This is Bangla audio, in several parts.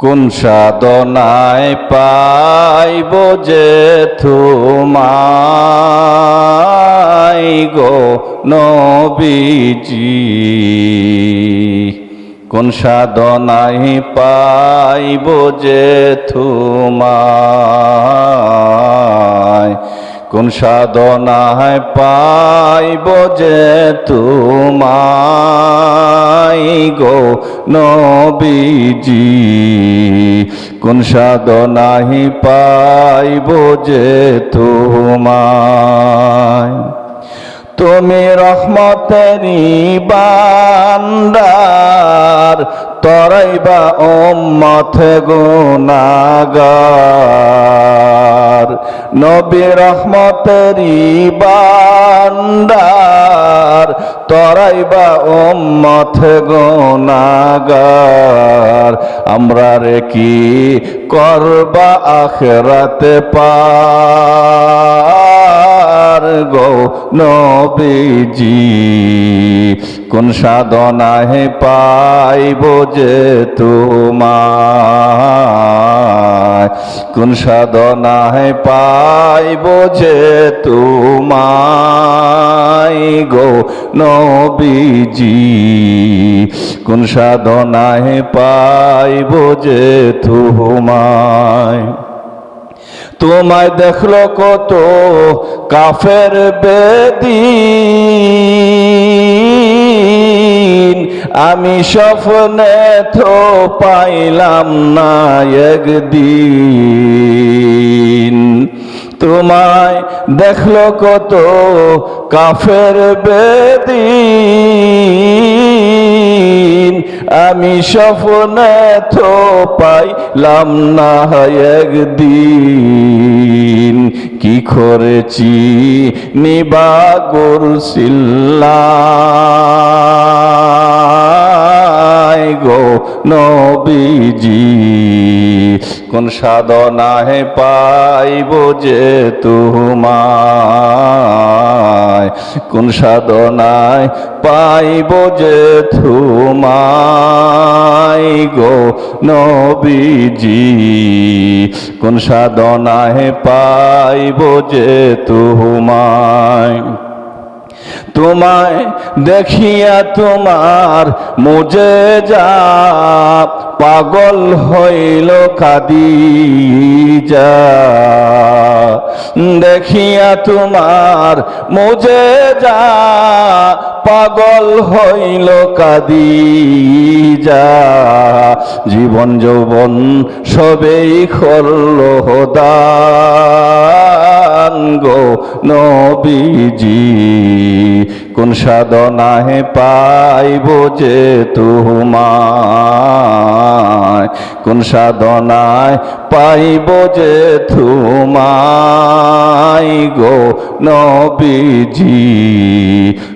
কোন সাধনায় পাইব যে তোমায় গো নবীজি, কোন সাধনায় পাইব যে তোমায়, কোন সাধনায় পাইব যে তোমায় গো নবীজি, কোন সাধনায় পাইব যে তোমায়। তুমি রহমতেরি বান্দার, তরাইবা উম্মত গুনাহগার। নবী রহমতেরি বান্দার, তরাইবা উম্মত গুনাহগার। আমরা রে কি করবা আখিরাতে পার গো নবীজি, কোন সাধনায় পাইব যে তোমায়, কোন সাধনায় পাইব যে তোমায় গো নবীজি, কোন সাধনায় পাইব যে তোমায়। তোমায় দেখলো কত কাফের বেদিন, আমি স্বপ্নে তো পাইলাম না একদিন। তোমায় দেখলো কত কাফের বেদিন, আমি স্বপ্নে তো পাইলাম না একদিন। কি করেছি নিবা গুরসিল্লায় গো নবীজি, কোন সাধনায় পাইব যে তোমায়, কোন সাধনায় পাইব যে তোমায় গো নবীজি, কোন সাধনায় পাইব যে তোমায়। তোমায় দেখিয়া তোমার মুজেজা, পাগল হইল খাদিজা। দেখিয়া তোমার মুজেজা, পাগল হইল খাদিজা। জীবন যৌবন সবেই করল দান গো নবীজি, কোন সাধনায় পাইব যে তোমায়, কোন সাধনায় পাইব যে তোমায় গো নবীজি,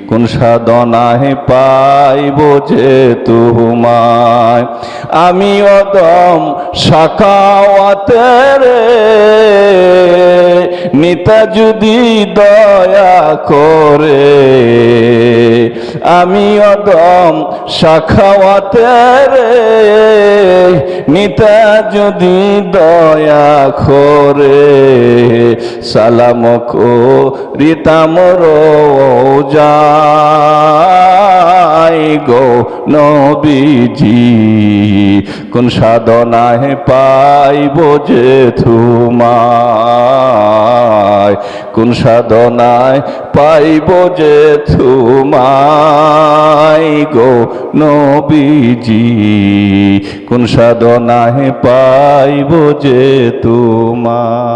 কোন সাধনায় পাইব যে তোমায়। আমি অদম সাখাওয়াতের নিতা যদি দয়া করে, আমি অদম সাখাওয়াতের নিতা যদি দয়া করে, সালাম করিতাম রোজায় গো নবীজি, কোন সাধনায় পাইব যে তোমায়, কোন সাধনায় পাইব যে তোমায় গো নবীজি, কোন সাধনায় পাইব যে তোমায়।